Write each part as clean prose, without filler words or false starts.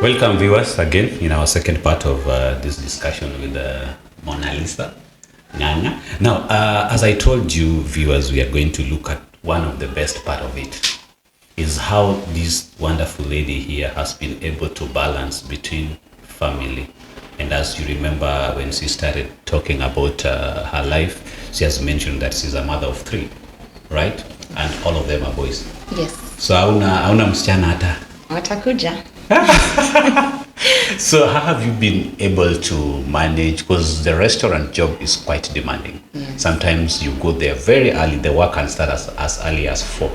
Welcome viewers again in our second part of this discussion with Monalisa Nganga. Now, as I told you viewers, we are going to look at one of the best part of it, is how this wonderful lady here has been able to balance between family. And as you remember when she started talking about her life, she has mentioned that she's a mother of 3, right? And all of them are boys. Yes. So hauna msichana hata? Watakuja. So how have you been able to manage, because the restaurant job is quite demanding? Yes. Sometimes you go there very early, the work can start as early as 4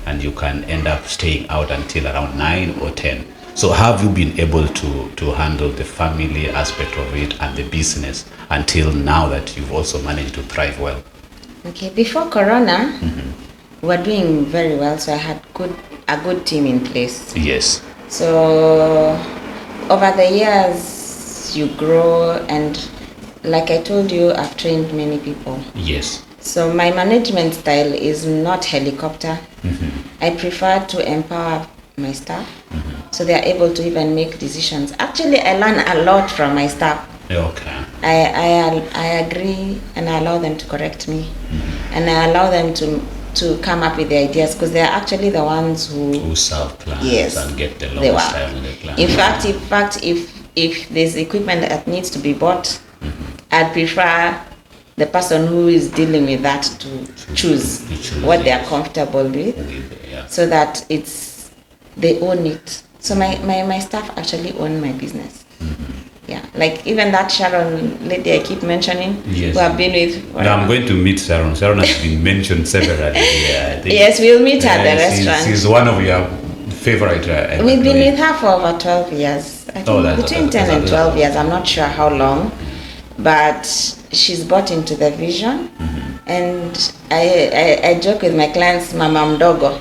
and you can end up staying out until around 9 or 10. So how have you been able to handle the family aspect of it and the business until now that you've also managed to thrive well? Okay, before Corona, we were doing very well, so I had a good team in place. Yes. So over the years, you grow, and like I told you, I've trained many people. Yes. So my management style is not helicopter. I prefer to empower my staff, so they are able to even make decisions. Actually, I learn a lot from my staff. Okay. I agree, and I allow them to correct me, and I allow them to come up with the ideas, because they are actually the ones who serve clients. Yes, and get the longest time with the client. In fact, if there's equipment that needs to be bought, I'd prefer the person who is dealing with that to choose what they are comfortable with, so that they own it. So my staff actually own my business. Yeah, like even that Sharon lady I keep mentioning, yes, who I've been with. No, I'm going to meet Sharon. Sharon has been mentioned several. Yes, we'll meet at the restaurant. She's one of your favorite. We've been with her for over 12 years. I think between 10 and 12 years. I'm not sure how long, but she's bought into the vision. And I joke with my clients, Mama Mdogo.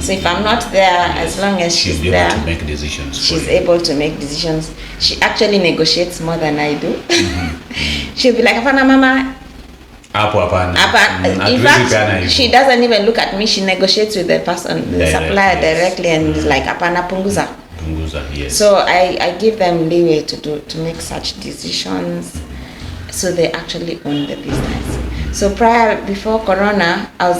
So if I'm not there, as long as she's there, able to make decisions. She's able to make decisions. She actually negotiates more than I do. She'll be like, "Apana mama." In fact, she doesn't even look at me. She negotiates with the person, the supplier directly, and is like, "Apana punguza." Yes. So I give them leeway to make such decisions, so they actually own the business. So before Corona, I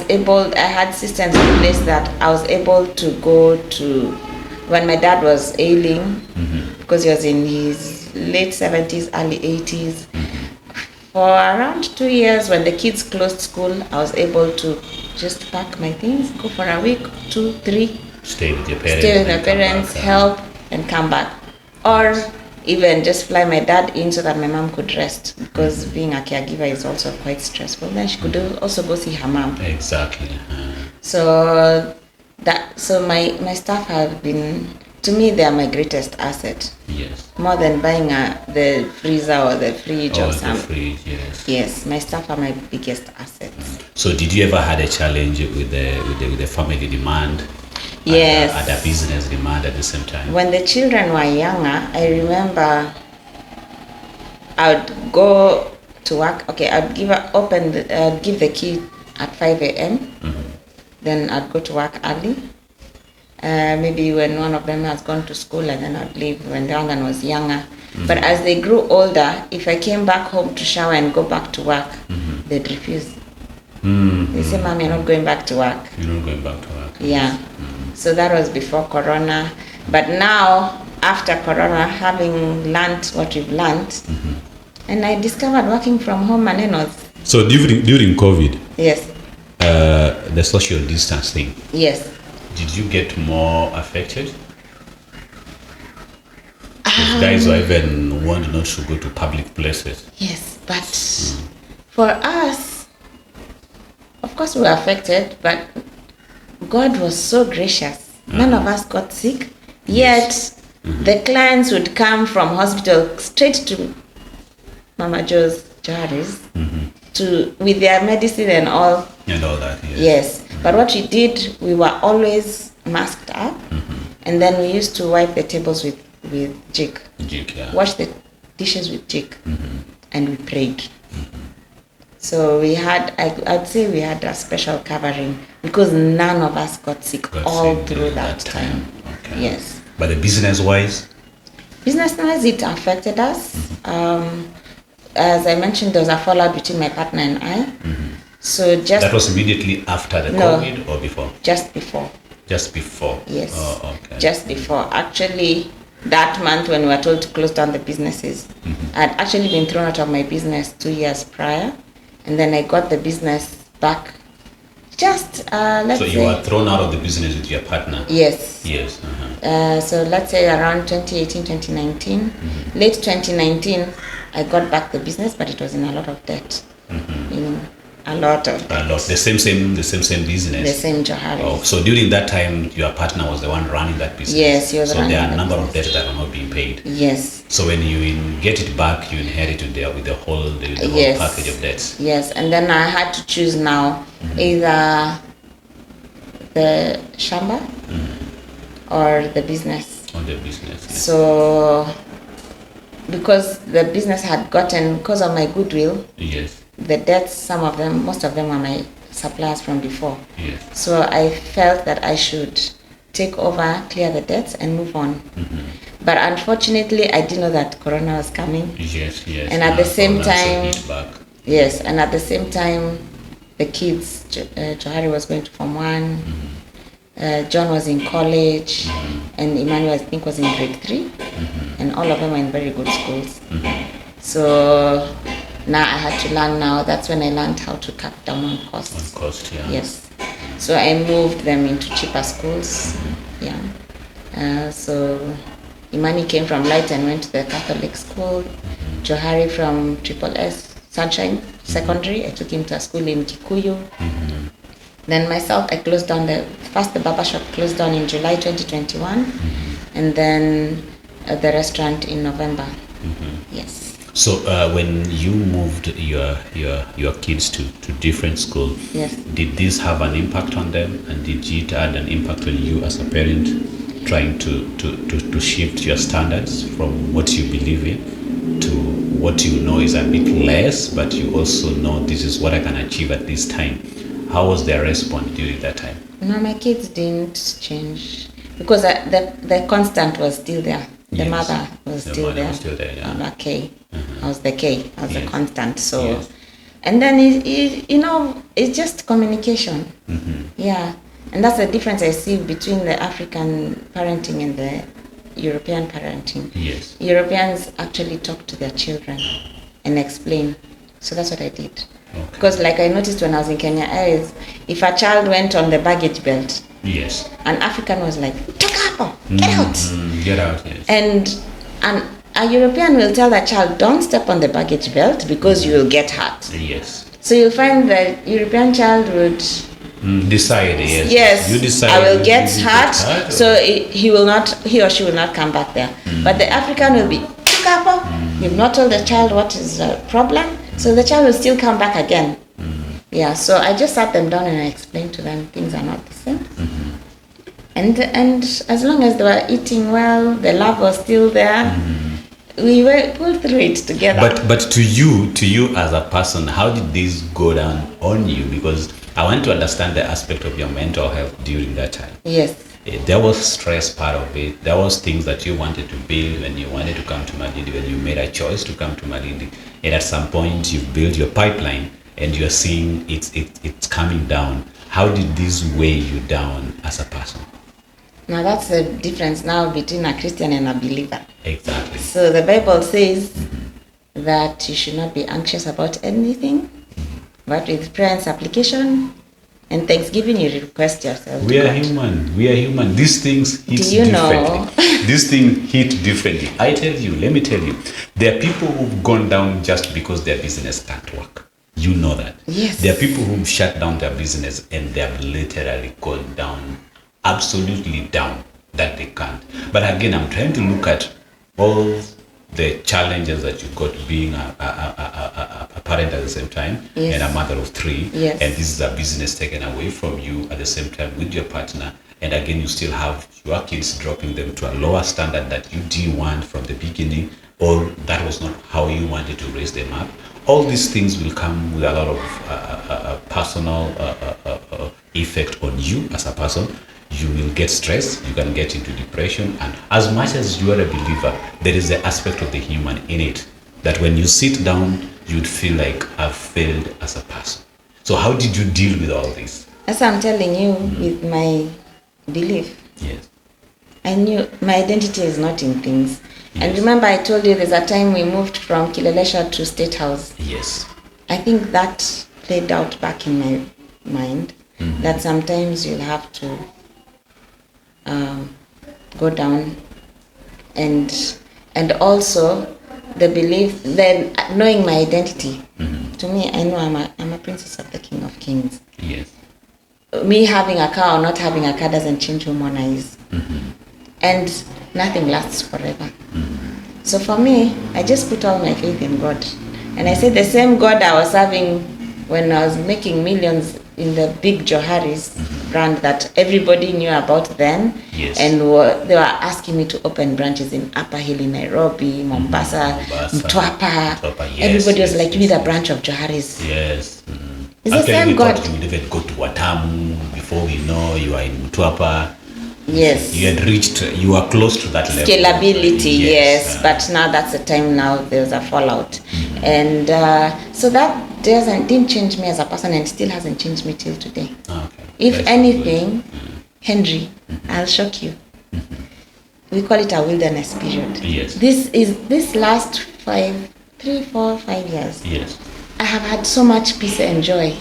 had systems in place that I was able to go to, when my dad was ailing, because he was in his late 70s, early 80s. For around 2 years, when the kids closed school, I was able to just pack my things, go for a week, 2, 3. Stay with your parents. Help, and come back. Or even just fly my dad in so that my mom could rest, because being a caregiver is also quite stressful. Then she could also go see her mom. Exactly. So my staff have been, to me, they are my greatest asset. Yes. More than buying the freezer or the fridge or something. Yes. Yes, my staff are my biggest assets. So did you ever had a challenge with the family demand? Yes. And a business demand at the same time? When the children were younger, I remember I would go to work. Okay, I'd give the key at 5 a.m. Then I'd go to work early. Maybe when one of them has gone to school, and then I'd leave when the other one was younger. But as they grew older, if I came back home to shower and go back to work, they'd refuse. They say, Mom, you're not going back to work. You're not going back to work. Yeah. So that was before Corona. But now, after Corona, having learned what we've learned, and I discovered working from home and So during COVID, yes, the social distancing, yes. did you get more affected? Because guys were even warned not to go to public places. Yes, but for us, of course we were affected, but God was so gracious. None of us got sick, yet the clients would come from hospital straight to Mama Johari's with their medicine and all. And all that, yes. Yes, but what we did, we were always masked up, and then we used to wipe the tables with jig. Jig, yeah. Wash the dishes with jig, and we prayed. So we had, I'd say we had a special covering because none of us got sick through that time. Okay. Yes. But the business-wise? Business-wise, it affected us. As I mentioned, there was a fallout between my partner and I. So that was immediately after the COVID or before? Just before. Just before? Yes. Oh, okay. Just before. Actually, that month when we were told to close down the businesses, I'd actually been thrown out of my business 2 years prior, and then I got the business back. Just let's say. So you were thrown out of the business with your partner? Yes. Yes. So let's say around 2018, 2019. Late 2019, I got back the business, but it was in a lot of debt. A lot. The same business. The same Johari. Oh, so during that time, your partner was the one running that business. Yes, he was running. So there are a number of debts that are not being paid. Yes. So when you get it back, you inherit it there with the whole package of debts. Yes, and then I had to choose now either the shamba or the business. Or the business. Yes. So because the business had gotten, because of my goodwill. Yes. The debts, most of them are my suppliers from before. Yes. So I felt that I should take over, clear the debts, and move on. But unfortunately, I didn't know that Corona was coming. Yes. And at the same time, and at the same time, the kids, Johari was going to Form 1, John was in college, and Emmanuel, I think, was in grade 3, and all of them were in very good schools. So now I had to learn now. That's when I learned how to cut down on costs. On cost, yeah. Yes. So I moved them into cheaper schools. So Imani came from Light and went to the Catholic school. Johari from Triple S Sunshine Secondary. I took him to a school in Kikuyu. Then myself, I closed down the barber shop closed down in July 2021, and then the restaurant in November. Yes. So when you moved your kids to different schools, yes, did this have an impact on them, and did it add an impact on you as a parent, trying to shift your standards from what you believe in to what you know is a bit less, but you also know this is what I can achieve at this time? How was their response during that time? No, my kids didn't change because the constant was still there. The mother was still there. Yeah. K. I was the K. I was the constant. So, and then it's just communication. Yeah, and that's the difference I see between the African parenting and the European parenting. Yes. Europeans actually talk to their children and explain. So that's what I did. Because like I noticed when I was in Kenya, if a child went on the baggage belt, yes, an African was like, "Toka hapo, get out." Get out, yes. And a European will tell the child, "Don't step on the baggage belt because you will get hurt." Yes. So you'll find that European child would decide, yes. Yes, you decide. I will get hurt, so he or she will not come back there. But the African will be, "Toka hapo." You've not told the child what is the problem, so the child will still come back again. Yeah, so I just sat them down and I explained to them things are not the same. And as long as they were eating well, the love was still there. We were pulled through it together. But to you as a person, how did this go down on you? Because I want to understand the aspect of your mental health during that time. Yes. There was stress part of it. There was things that you wanted to build when you wanted to come to Malindi, when you made a choice to come to Malindi. And at some point, you built your pipeline. and you're seeing it's coming down. How did this weigh you down as a person? Now that's the difference now between a Christian and a believer. Exactly. So the Bible says that you should not be anxious about anything, but with prayer and supplication and thanksgiving you request yourself. We are human. These things hit Do you differently. know? This thing hit differently. Let me tell you, there are people who've gone down just because their business can't work. You know that. Yes. There are people who've shut down their business and they have literally gone down, absolutely down, that they can't. But again, I'm trying to look at all the challenges that you got being a parent at the same time, yes. and a mother of 3, yes. and this is a business taken away from you at the same time with your partner, and again you still have your kids, dropping them to a lower standard that you didn't want from the beginning, or that was not how you wanted to raise them up. All these things will come with a lot of personal effect on you as a person. You will get stressed, you can get into depression, and as much as you are a believer, there is the aspect of the human in it, that when you sit down, you'd feel like I've failed as a person. So how did you deal with all this? As I'm telling you, with my belief, Yes. I knew my identity is not in things. Yes. And remember I told you there's a time we moved from Kilelesha to State House. Yes. I think that played out back in my mind, that sometimes you'll have to go down, and also the belief, then knowing my identity. To me, I know I'm a princess of the King of Kings. Yes. Me having a car or not having a car doesn't change who Mona is. And nothing lasts forever. So for me, I just put all my faith in God. And I said the same God I was serving when I was making millions in the big Johari's brand that everybody knew about then. Yes. And they were asking me to open branches in Upper Hill in Nairobi, Mombasa, Mtwapa. Yes, Everybody was yes, like, you need a branch of Johari's. Yes. It's the Actually, same we God. thought you would even go to Watamu before we know you are in Mtwapa. Yes. You are close to that level. Scalability, yes. But now that's the time now there's a fallout. And so that didn't change me as a person, and still hasn't changed me till today. Okay. If That's anything, Henry, I'll shock you. We call it a wilderness period. Yes. This last 3, 4, 5 years. Yes. I have had so much peace and joy.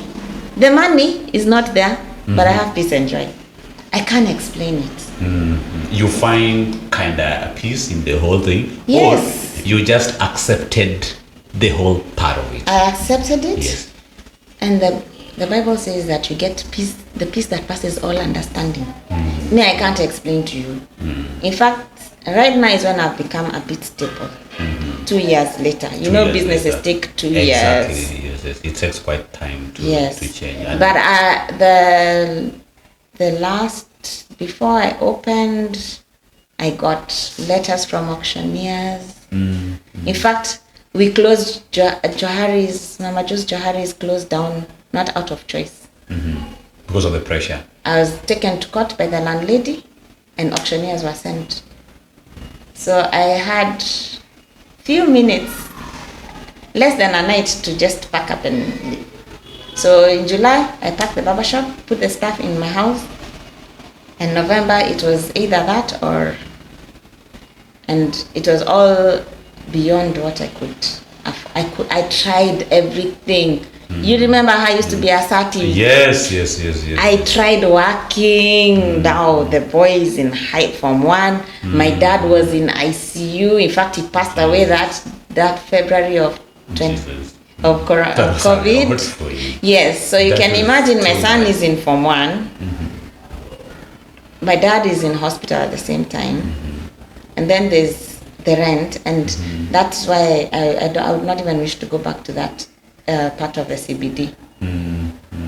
The money is not there, but I have peace and joy. I can't explain it. You find kind of a peace in the whole thing? Yes. Or you just accepted the whole part of it? I accepted it. Yes. And the Bible says that you get peace, the peace that passes all understanding. Me, I can't explain to you. In fact, right now is when I've become a bit stable. 2 years later. You know, businesses take 2 years. Exactly. Yes. It takes quite time to change. And but the last, before I opened, I got letters from auctioneers. In fact, we closed Johari's, Mama Jo's Johari's closed down, not out of choice. Because of the pressure. I was taken to court by the landlady, and auctioneers were sent. So I had few minutes, less than a night, to just pack up and leave. So in July, I packed the barber shop, put the stuff in my house. And November, it was either that or, and it was all beyond what I could. I tried everything. You remember how I used to be assertive? Yes. I tried working. Now the boy is in Form 1. My dad was in ICU. In fact, he passed away that February of 20 of COVID. Yes, so you can imagine my son is in Form 1. My dad is in hospital at the same time. And then there's the rent, and that's why I would not even wish to go back to that part of the CBD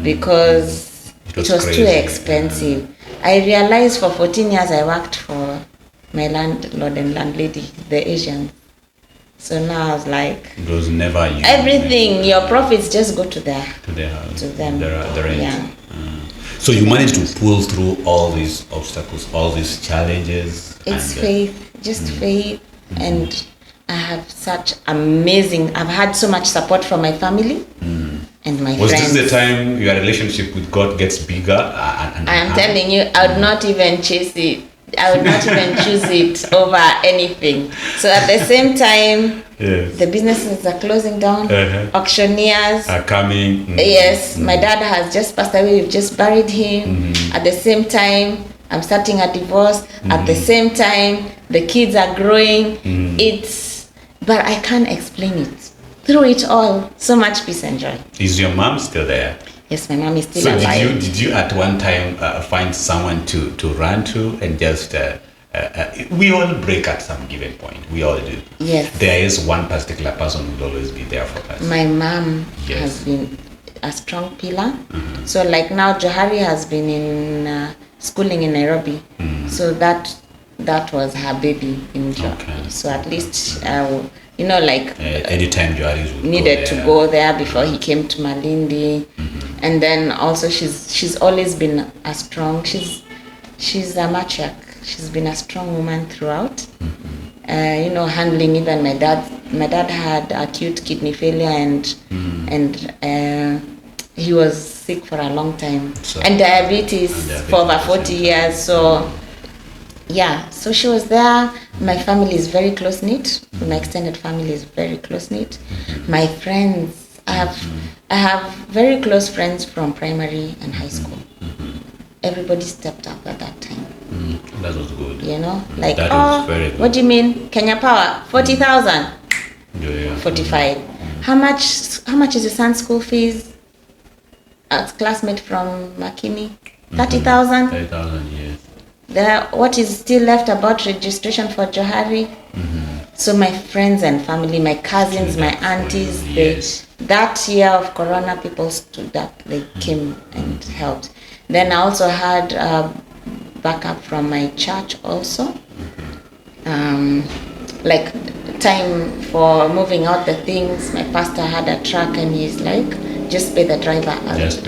because it was too expensive. I realized for 14 years I worked for my landlord and landlady, the Asians. So now I was like, it was never you. Everything, your profits just go to them. The rent. Yeah. So you managed to pull through all these obstacles, all these challenges. It's faith, just faith, and I have such amazing. I've had so much support from my family, and and my Was friends. this the time your relationship with God gets bigger? I'm telling you, I would not even chase it. I would not even choose it over anything. So at the same time, yes. the businesses are closing down. Auctioneers are coming. Yes, my dad has just passed away. We've just buried him. At the same time, I'm starting a divorce. At the same time, the kids are growing. But I can't explain it. Through it all, so much peace and joy. Is your mom still there? Yes, my mom is still so alive. Did you at one time find someone to run to and just we all break at some given point. We all do. Yes. There is one particular person who will always be there for us. My mom has been a strong pillar. So like now, Johari has been in schooling in Nairobi. So that was her baby in Johari. Okay. So at least anytime Johari needed to go there before he came to Malindi. And then also she's always been a strong. She's a matriarch. She's been a strong woman throughout. Handling even my dad. My dad had acute kidney failure and he was sick for a long time. And diabetes for over 40 years. So so she was there. My family is very close knit. My extended family is very close knit. My friends, I have very close friends from primary and high school. Everybody stepped up at that time. That was good. Like, that was very good. What do you mean? Kenya Power, 40,000. 45. How much is your son's school fees? A classmate from Makini, 30,000. 30,000, yes. What is still left about registration for Johari? So my friends and family, my cousins, my aunties, that year of Corona, people stood up. They came and helped. Then I also had backup from my church also. Like time for moving out the things. My pastor had a truck and he's like, just pay the driver.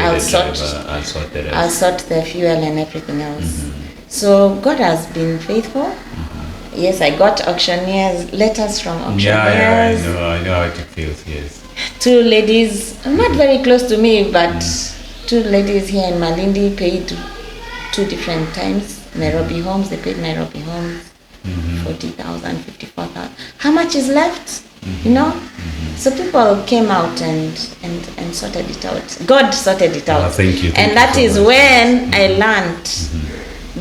I'll sort the fuel and everything else. So God has been faithful. Yes, I got letters from auctioneers. I know how it feels, yes. 2 ladies, not very close to me, but 2 ladies here in Malindi paid 2 different times. Nairobi Homes, they paid Nairobi Homes 40,000, 54,000. How much is left? So people came out and sorted it out. God sorted it out. Thank you. And that is when I learned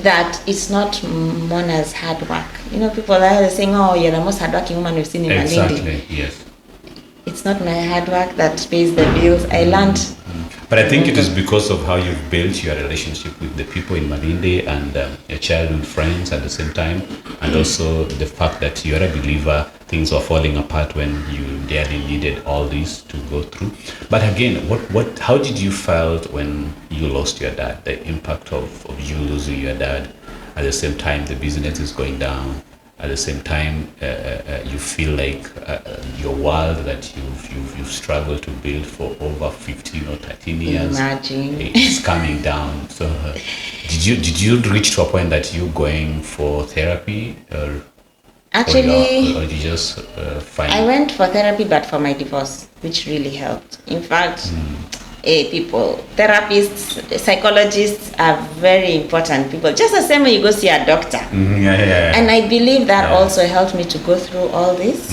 that it's not Mona's hard work. People are saying, oh, you're the most hardworking woman we've seen in Malindi. Exactly, yes. It's not my hard work that pays the bills. I learned. But I think it is because of how you've built your relationship with the people in Malindi and your childhood friends at the same time, and also the fact that you're a believer. Things were falling apart when you barely needed all this to go through. But again, how did you felt when you lost your dad? The impact of you losing your dad. At the same time, the business is going down. At the same time, you feel like your world that you've struggled to build for over 15 or 13 years. Imagine. It's coming down. So, did you reach to a point that you're going for therapy, or actually, or did you just find? I went for therapy, but for my divorce, which really helped. In fact. People, therapists, psychologists are very important people. Just the same way you go see a doctor. And I believe that also helped me to go through all this.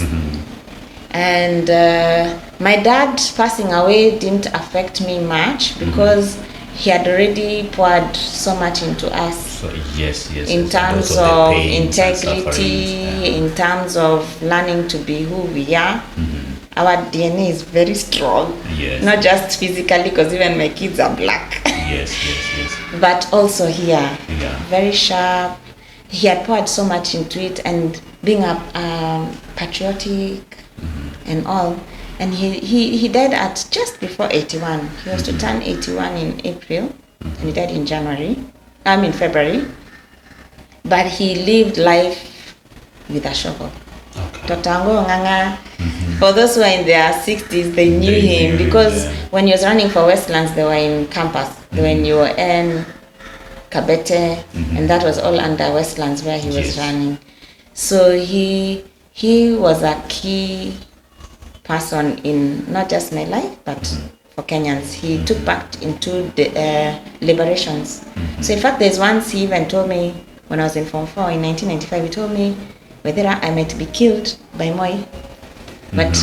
And my dad passing away didn't affect me much because he had already poured so much into us. So, yes. In terms of integrity, in terms of learning to be who we are. Our DNA is very strong. Yes. Not just physically, because even my kids are black. Yes. But also here, very sharp. He had poured so much into it, and being a patriotic and all. And he died at just before 81. He was to turn 81 in April, and he died in February. But he lived life with a shovel. Okay. Dr. Nganga, for those who are in their 60s, they knew him because when he was running for Westlands, they were in campus. They were in UN, Kabete, and that was all under Westlands where he was running. So he was a key person in not just my life, but for Kenyans. He took part in 2 liberations. So in fact, there's once he even told me, when I was in Form 4 in 1995, he told me, Waithira, I might be killed by Moi, but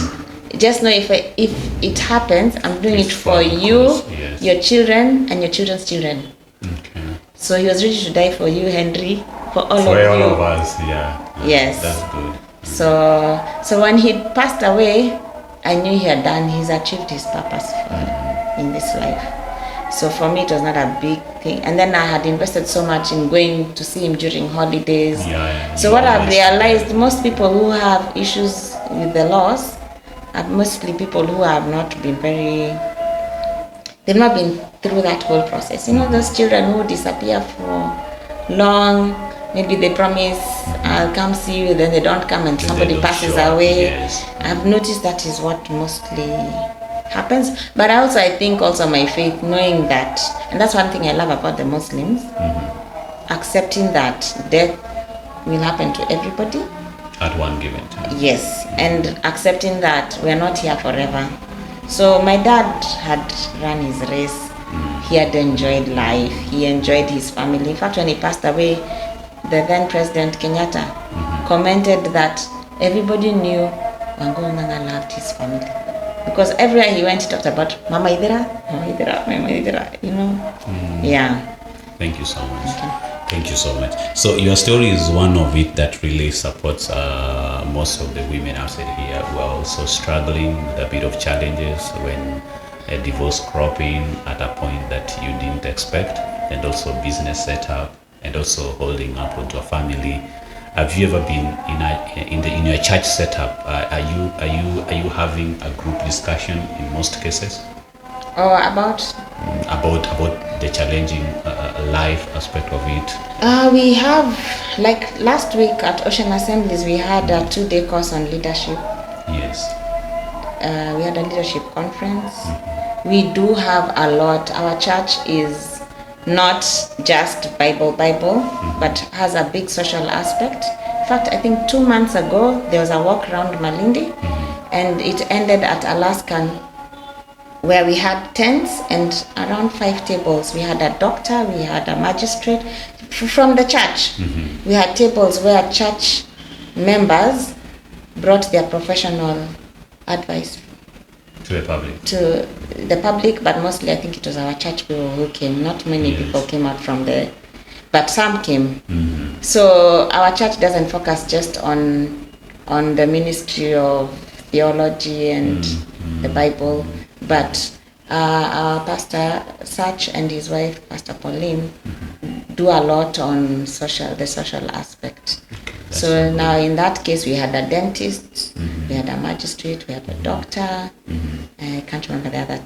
just know if it happens, I'm doing it for you, yes. your children, and your children's children. Okay. So he was ready to die for you, Henry, for all For of all you. of us, yeah. Yes. That's good. So when he passed away, I knew he had achieved his purpose in this life. So for me, it was not a big thing. And then I had invested so much in going to see him during holidays. Yeah, so what I've realized, most people who have issues with the loss are mostly people who have not been they've not been through that whole process. You know, those children who disappear for long, maybe they promise, I'll come see you, then they don't come and somebody passes away. Yes. I've noticed that is what mostly happens. But I think also my faith, knowing that, and that's one thing I love about the Muslims, accepting that death will happen to everybody. At one given time. Yes, and accepting that we're not here forever. So my dad had run his race. He had enjoyed life. He enjoyed his family. In fact, when he passed away, the then President Kenyatta commented that everybody knew Waithira Nganga loved his family. Because everywhere he went, he talked about Mama Waithira, Mama Waithira, Mama Waithira, you know? Yeah. Thank you so much. Thank you so much. So your story is one of it that really supports most of the women outside here who are also struggling with a bit of challenges when a divorce crop in at a point that you didn't expect, and also business setup, and also holding up onto a family. Have you ever been in your church setup? Are you having a group discussion in most cases? Or about the challenging life aspect of it? We have, like last week at Ocean Assemblies, we had a 2-day course on leadership. Yes. We had a leadership conference. We do have a lot. Our church is not just Bible, but has a big social aspect. In fact, I think 2 months ago, there was a walk around Malindi, and it ended at Alaskan, where we had tents and around 5 tables. We had a doctor, we had a magistrate from the church. We had tables where church members brought their professional advice To the public, but mostly I think it was our church people who came. Not many people came out from there, but some came. So our church doesn't focus just on the ministry of theology and the Bible, but our pastor Sach and his wife Pastor Pauline do a lot on the social aspect. So now in that case, we had a dentist, we had a magistrate, we had a doctor, I can't remember the other.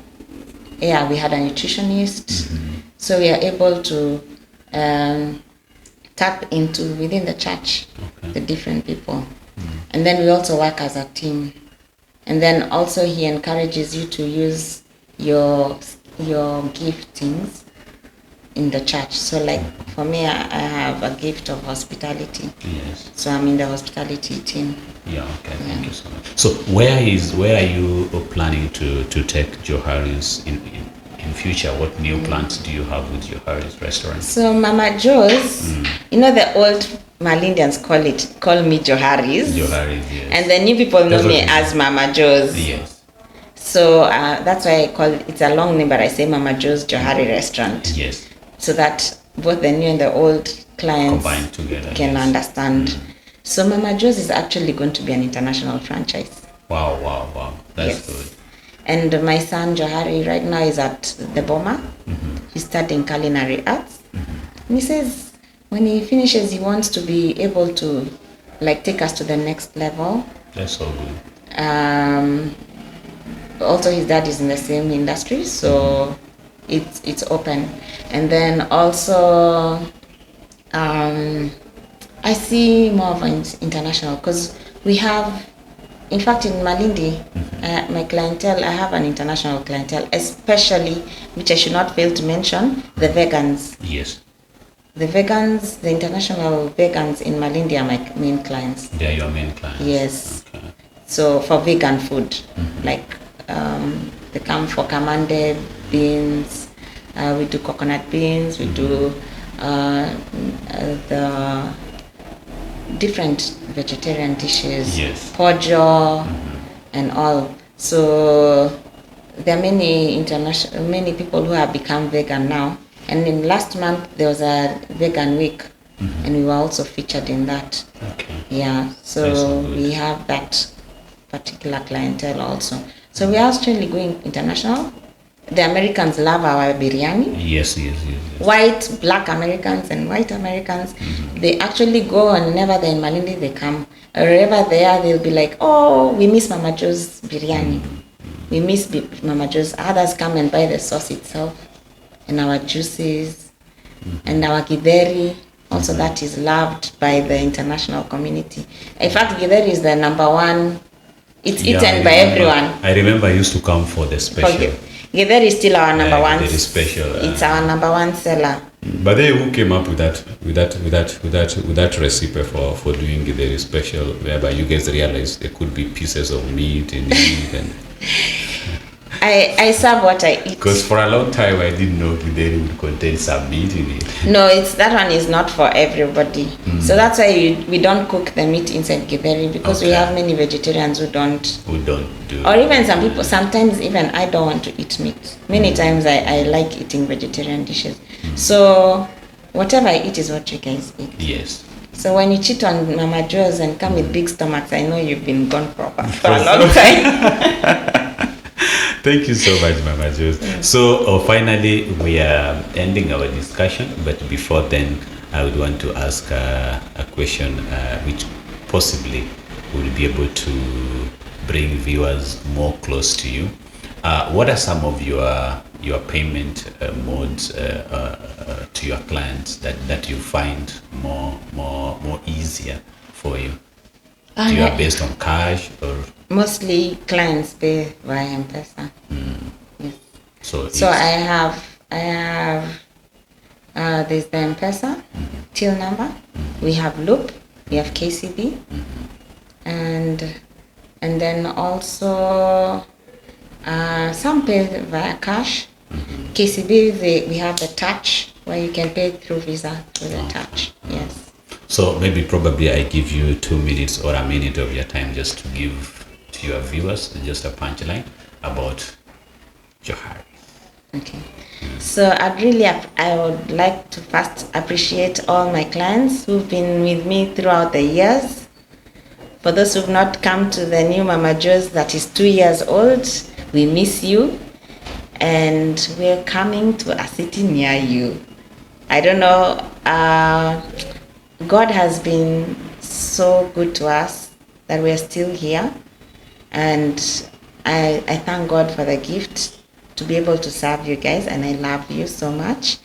Yeah, we had a nutritionist. So we are able to tap into within the church the different people. And then we also work as a team. And then also he encourages you to use your giftings in the church. So like for me, I have a gift of hospitality. Yes. So I'm in the hospitality team. Yeah, okay, thank you so much. So where are you planning to take Johari's in future? What new plans do you have with Johari's restaurant? So Mama Joe's, you know, the old Malindians call me Johari's. Johari's, yes. And the new people know me as Mama Joe's. Yes. So that's why I call it's a long name, but I say Mama Joe's Johari Restaurant. Yes. So that both the new and the old clients combined together can understand. So Mama Joe's is actually going to be an international franchise. Wow. That's good. And my son Johari right now is at the Boma. He's studying culinary arts. And he says when he finishes, he wants to be able to like take us to the next level. That's so good. Also his dad is in the same industry, so it's open. And then also I see more of an international, because we have, in fact in Malindi, my clientele, I have an international clientele, especially, which I should not fail to mention, the vegans. Yes. The vegans, the international vegans in Malindi are my main clients. They are your main clients? Yes. Okay. So for vegan food, like They come for kamande beans. We do coconut beans. We do the different vegetarian dishes, Yes. pojo, and all. So there are many people who have become vegan now. And in last month there was a vegan week, and we were also featured in that. Okay. Yeah, so That's so good. we have that particular clientele also. So we are actually going international. The Americans love our biryani. Yes. White, black Americans and white Americans, they actually go, and whenever they're in Malindi, they come. Wherever they are, they'll be like, oh, we miss Mama Joe's biryani. We miss Mama Joe's. Others come and buy the sauce itself, and our juices, and our githeri. Also, that is loved by the international community. In fact, githeri is the number one. It's eaten by everyone. I remember I used to come for the special. Githeri is still our number one. Githeri special. It's our number one seller. But then who came up with that recipe for doing Githeri special, whereby you guys realized there could be pieces of meat in it, and I serve what I eat. because for a long time I didn't know Githeri would contain some meat in it. No, that one is not for everybody. So that's why we don't cook the meat inside githeri, because we Okay. have many vegetarians who don't. Who don't do. Or even some people, sometimes even I don't want to eat meat. Many times I like eating vegetarian dishes. So whatever I eat is what you guys eat. Yes. So when you cheat on Mama Joe's and come with big stomachs, I know you've been gone proper for a long time. Thank you so much, Mama Jules. So finally, we are ending our discussion. But before then, I would want to ask a question which possibly will be able to bring viewers more close to you. What are some of your payment modes to your clients that you find more easier for you? Do you are based on cash or? Mostly clients pay via M-Pesa. Yes. So I have there's the M-Pesa till number. We have Loop. We have KCB, and then also some pay via cash. KCB we have the touch where you can pay through Visa with the touch. Yes. So probably I give you 2 minutes or a minute of your time just to give to your viewers just a punchline about Johari. Okay. So I would like to first appreciate all my clients who've been with me throughout the years. For those who've not come to the new Mama Joe's that is 2 years old, we miss you, and we're coming to a city near you. I don't know, God has been so good to us that we're still here, and I thank God for the gift to be able to serve you guys, and I love you so much.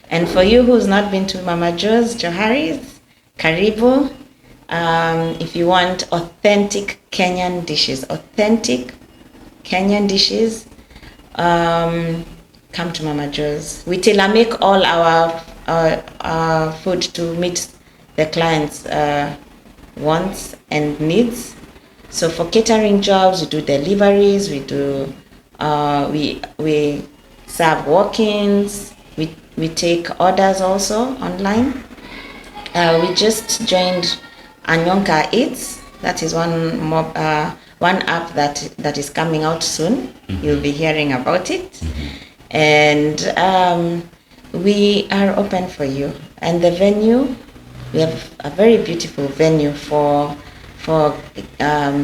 And for you who's not been to Mama Joe's Johari's, Karibu. If you want authentic Kenyan dishes, come to Mama Joe's. We tailor make all our food to meet the clients' wants and needs. So for catering jobs, we do deliveries, we do we serve walk-ins, we take orders also online. We just joined Anyonka Eats. That is one app that is coming out soon. You'll be hearing about it. And we are open for you. And the venue, we have a very beautiful venue for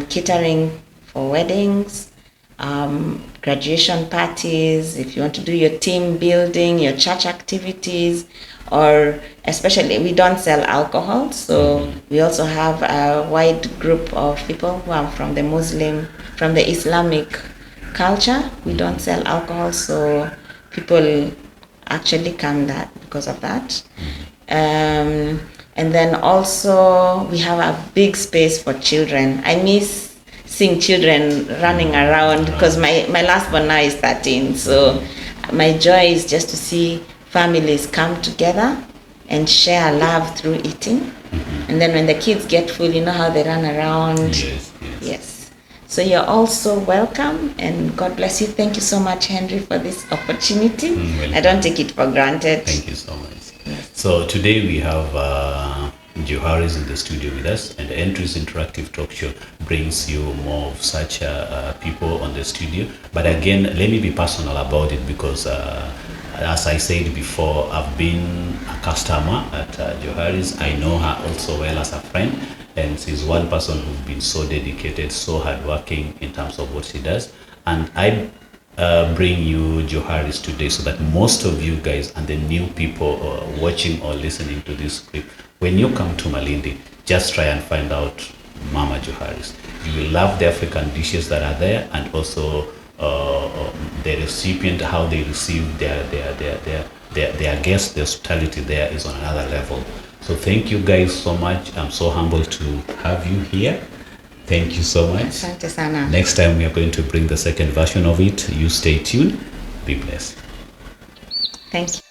catering for weddings, graduation parties, if you want to do your team building, your church activities, or especially we don't sell alcohol, so we also have a wide group of people who are from the Islamic culture. We don't sell alcohol, so people actually come because of that. And then also we have a big space for children. I miss seeing children running around because my last one now is 13. So my joy is just to see families come together and share love through eating. And then when the kids get full, you know how they run around. Yes. Yes. So you're also welcome, and God bless you. Thank you so much, Henry, for this opportunity. I don't take it for granted. Thank you so much. So today we have Johari's in the studio with us, and the Entries Interactive Talk Show brings you more of such people on the studio. But again, let me be personal about it, because as I said before, I've been a customer at Johari's. I know her also well as a friend, and she's one person who's been so dedicated, so hardworking in terms of what she does. And I bring you Johari's today so that most of you guys and the new people watching or listening to this clip, when you come to Malindi, just try and find out Mama Johari's. You will love the African dishes that are there, and also the recipient, how they receive their guests. The hospitality there is on another level. So thank you guys so much. I'm so humbled to have you here. Thank you so much. Asante sana. Next time we are going to bring the second version of it. You stay tuned. Be blessed. Thank you.